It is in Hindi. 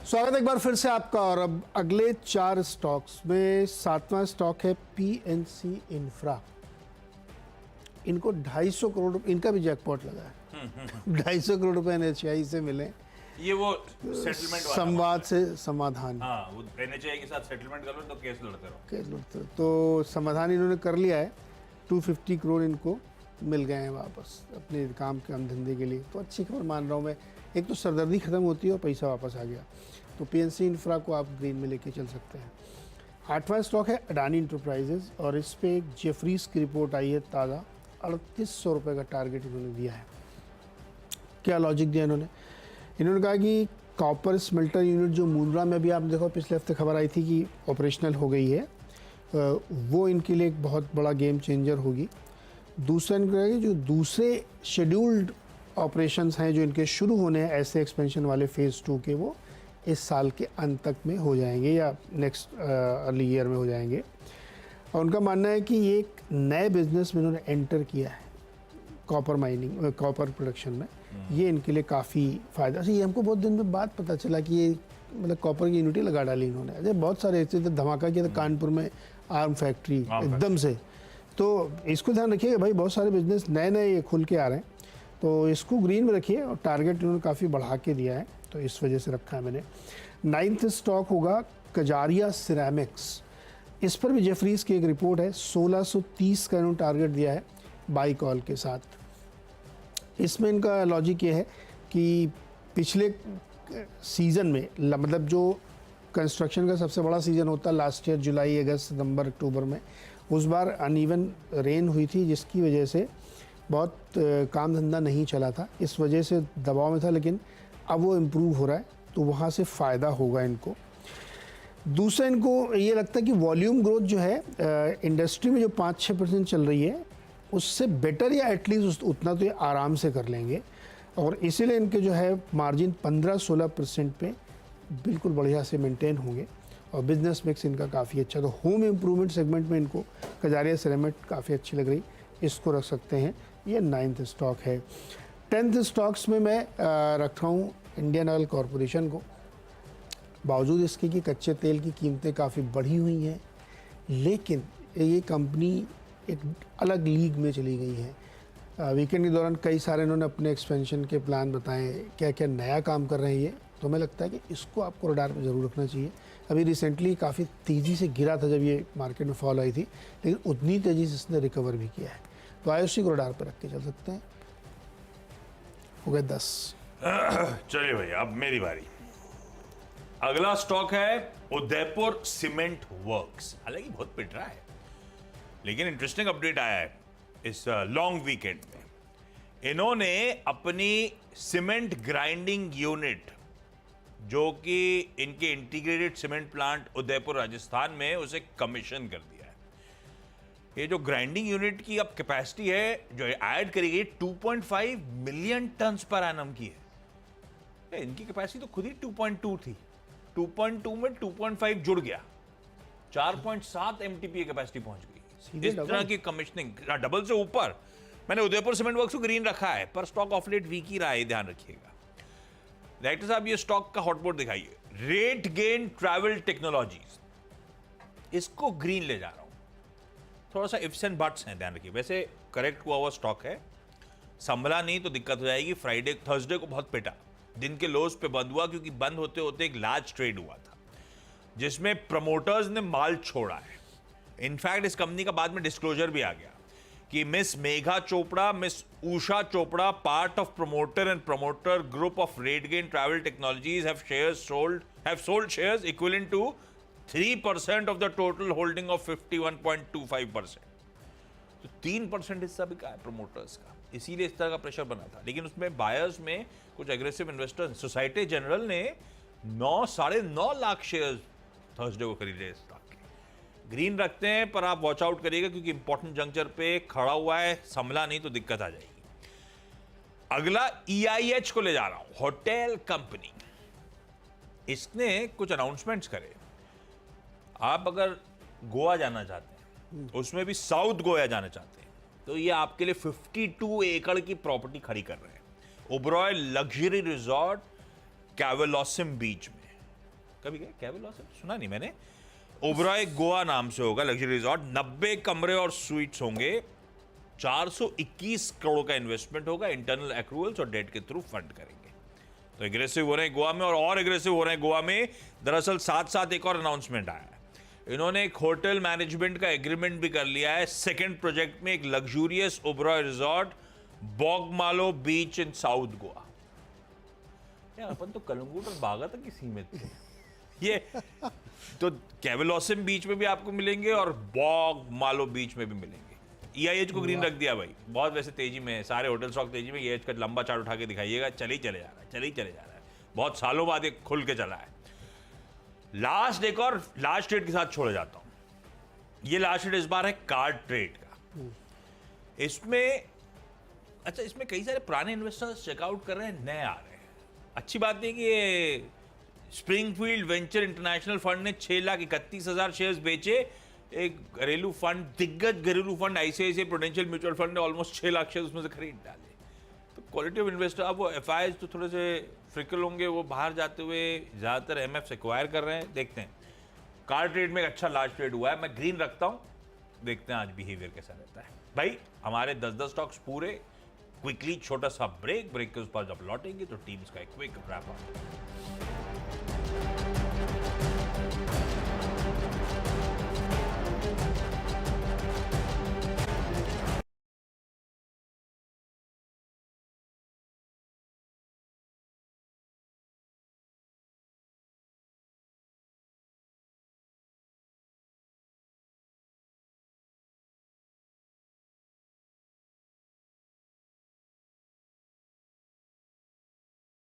स्वागत है एक बार फिर से आपका। और अब अगले 4 स्टॉक्स में 7वां स्टॉक है पीएनसी इंफ्रा। इनको 250 करोड़ रुपए, इनका भी जैकपॉट लगा है। 250 करोड़ रुपए एनएचआई से मिले। ये वो सेटलमेंट वाला संवाद से समाधान। हाँ, वो एनएचआई के साथ सेटलमेंट कर लो तो केस लड़ते रहो। तो समाधान इन्होंने कर लिया है। 250 करोड़ इनको मिल गए हैं वापस अपने काम धंधे के लिए। तो अच्छी खबर मान रहा हूँ मैं। एक तो सरदर्दी खत्म होती है और पैसा वापस आ गया। तो पीएनसी इंफ्रा को आप ग्रीन में लेके चल सकते हैं। 8वां स्टॉक है अडानी इंटरप्राइजेज और इस पे एक जेफरीज की रिपोर्ट आई है ताज़ा। 3800 रुपये का टारगेट इन्होंने दिया है। क्या लॉजिक दिया इन्होंने कहा कि कॉपर स्मेल्टर यूनिट जो मुंद्रा में, अभी आप देखो पिछले हफ्ते खबर आई थी कि ऑपरेशनल हो गई है, वो इनके लिए एक बहुत बड़ा गेम चेंजर होगी। दूसरा इनका कि जो दूसरे शेड्यूल्ड ऑपरेशंस हैं जो इनके शुरू होने हैं ऐसे एक्सपेंशन वाले फेज़ 2 के, वो इस साल के अंत तक में हो जाएंगे या नेक्स्ट अर्ली ईयर में हो जाएंगे। और उनका मानना है कि ये एक नए बिजनेस में इन्होंने एंटर किया है, कॉपर माइनिंग, कॉपर प्रोडक्शन में। ये इनके लिए काफ़ी फ़ायदा। ये हमको बहुत दिन में बाद पता चला कि ये मतलब कॉपर की यूनिटी लगा डाली इन्होंने। अरे बहुत सारे ऐसे धमाका किया था कानपुर में, आर्म फैक्ट्री एकदम से। तो इसको ध्यान रखिएगा भाई, बहुत सारे बिजनेस नए नए खुल के आ रहे हैं। तो इसको ग्रीन में रखिए। और टारगेट इन्होंने काफ़ी बढ़ा के दिया है, तो इस वजह से रखा है मैंने। 9th स्टॉक होगा कजारिया सिरेमिक्स। इस पर भी जेफरीज की एक रिपोर्ट है। 1630 का इन्होंने टारगेट दिया है बाई कॉल के साथ। इसमें इनका लॉजिक ये है कि पिछले सीज़न में, मतलब जो कंस्ट्रक्शन का सबसे बड़ा सीज़न होता है लास्ट ईयर जुलाई अगस्त सितंबर अक्टूबर में, उस बार अनइवन रेन हुई थी जिसकी वजह से बहुत काम धंधा नहीं चला था। इस वजह से दबाव में था, लेकिन अब वो इम्प्रूव हो रहा है, तो वहाँ से फ़ायदा होगा इनको। दूसरा इनको ये लगता है कि वॉल्यूम ग्रोथ जो है इंडस्ट्री में जो 5-6% चल रही है उससे बेटर या एटलीस्ट उतना तो ये आराम से कर लेंगे। और इसीलिए इनके जो है मार्जिन 15-16% पे बिल्कुल बढ़िया से मेंटेन होंगे। और बिजनेस मिक्स इनका काफ़ी अच्छा। तो होम इम्प्रूवमेंट सेगमेंट में इनको कजारिया सिरेमिक काफ़ी अच्छी लग रही, इसको रख सकते हैं। ये 9th स्टॉक है। 10th स्टॉक्स में मैं रख रहा हूँ इंडियन ऑयल कॉरपोरेशन को। बावजूद इसके कि कच्चे तेल की कीमतें काफ़ी बढ़ी हुई हैं, लेकिन ये कंपनी एक अलग लीग में चली गई है। वीकेंड के दौरान कई सारे इन्होंने अपने एक्सपेंशन के प्लान बताए, क्या क्या नया काम कर रहे हैं ये। तो हमें लगता है कि इसको आपको रडार पे ज़रूर रखना चाहिए। अभी रिसेंटली काफ़ी तेज़ी से गिरा था जब ये मार्केट में फॉल आई थी, लेकिन उतनी तेज़ी से इसने रिकवर भी किया है। तो आयुषी को रडार पर रख के चल सकते हैं। हो गए 10। चलिए भैया, अब मेरी बारी। अगला स्टॉक है उदयपुर सीमेंट वर्क्स। हालांकि बहुत पिट रहा है, लेकिन इंटरेस्टिंग अपडेट आया है इस लॉन्ग वीकेंड में। इन्होंने अपनी सीमेंट ग्राइंडिंग यूनिट, जो कि इनके integrated cement plant Udaipur Rajasthan में, उसे कमीशन कर दिया है। ये जो ग्राइंडिंग यूनिट की अब कैपेसिटी है जो ऐड करी गई 2.5 मिलियन टन पर एनम की है। इनकी कैपेसिटी तो खुद ही 2.2 थी। 2.2 में 2.5 जुड़ गया, 4.7 एमटीपी कैपेसिटी पहुंच गई। इस तरह की कमीशनिंग डबल से ऊपर। मैंने उदयपुर सीमेंट वर्क्स को ग्रीन रखा है, पर स्टॉक ऑफ लेट वीक ही रहा है, ध्यान रखिएगा। डायरेक्टर साहब, ये स्टॉक का हॉटबोर्ड दिखाइए। रेट गेन ट्रैवल टेक्नोलॉजीज, इसको ग्रीन ले जा रहा हूं। थोड़ा सा इफ्स एंड बट्स हैं, ध्यान रखिए। वैसे करेक्ट हुआ स्टॉक है, संभला नहीं तो दिक्कत हो जाएगी। थर्सडे को बहुत पिटा, दिन के लोज पे बंद हुआ, क्योंकि बंद होते होते एक लार्ज ट्रेड हुआ था जिसमें प्रमोटर्स ने माल छोड़ा है। इनफैक्ट इस कंपनी का बाद में डिस्क्लोजर भी आ गया कि miss Megha Chopra, miss Usha Chopra, part of promoter and promoter group of RateGain travel technologies have sold shares equivalent to 3% of the total holding of 51.25%। तो 3% हिस्सा बिका है प्रमोटर्स का, इसीलिए इस तरह का प्रेशर बना था। लेकिन उसमें बायर्स में कुछ एग्रेसिव इन्वेस्टर्स, सोसाइटी जनरल ने 9.5 लाख शेयर्स थर्सडे को खरीदे इस स्टॉक के। ग्रीन रखते हैं, पर आप वॉच आउट करिएगा क्योंकि इंपॉर्टेंट जंक्चर पे खड़ा हुआ है, संभला नहीं तो दिक्कत आ जाएगी। अगला EIH को ले जा रहा हूं, होटल कंपनी। इसने कुछ अनाउंसमेंट्स करे। आप अगर गोवा जाना चाहते हैं, उसमें भी साउथ गोवा जाना चाहते हैं, तो ये आपके लिए 52 एकड़ की प्रॉपर्टी खड़ी कर रहे हैं ओबरॉय लग्जरी रिजॉर्ट कैवलोसिम बीच में। कभी गए कैविलॉसन? सुना नहीं मैंने। ओबरॉय गोवा नाम से होगा लग्जरी रिजॉर्ट, 90 कमरे और स्वीट्स होंगे, 421 करोड़ का इन्वेस्टमेंट होगा, इंटरनल एक्रूवल्स और डेट के थ्रू फंड करेंगे। तो एग्रेसिव हो रहे हैं गोवा में, और एग्रेसिव हो रहे हैं गोवा में। दरअसल साथ साथ एक और अनाउंसमेंट आया है, इन्होंने एक होटल मैनेजमेंट का एग्रीमेंट भी कर लिया है सेकंड प्रोजेक्ट में, एक लग्जूरियस ओबरॉय रिजॉर्ट बॉगमालो बीच इन साउथ गोवा। यार अपन तो कलंगूट और बागा तक ही सीमित थे। ये तो कैविलॉसन बीच में भी आपको मिलेंगे और बॉगमालो बीच में भी मिलेंगे। EIH को ग्रीन रख दिया भाई, बहुत वैसे तेजी में, सारे होटल स्टॉक तेजी में। EIH का लंबा चार्ट उठा के दिखाइएगा, चले ही चले जा रहा है, चले ही चले जा रहा है, बहुत सालों बाद एक खुल के चला है। लास्ट एक और लास्ट ट्रेड के साथ छोड़ जाता हूं। ये लास्ट ट्रेड इस बार है कार्ड ट्रेड का। इसमें अच्छा, इसमें कई सारे पुराने इन्वेस्टर्स चेकआउट कर रहे हैं, नए आ रहे हैं। अच्छी बात है कि ये स्प्रिंगफील्ड वेंचर इंटरनेशनल फंड ने 6,31,000 शेयर्स बेचे। एक घरेलू फंड, दिग्गज घरेलू fund ICICI prudential mutual fund ने ऑलमोस्ट 6 लाख शेयर उसमें से खरीद डाले। तो क्वालिटी ऑफ इन्वेस्टर, अब वो FIs तो थोड़े से फ्रिकल होंगे, वो बाहर जाते हुए ज़्यादातर MFs एक्वायर कर रहे हैं। देखते हैं, कार ट्रेड में एक अच्छा लार्ज ट्रेड हुआ है, मैं ग्रीन रखता हूँ, देखते हैं आज बिहेवियर कैसा रहता है। भाई हमारे 10-10 स्टॉक्स पूरे। क्विकली छोटा सा ब्रेक के उस पर जब लौटेंगे तो टीम्स का एक क्विक रैप अप।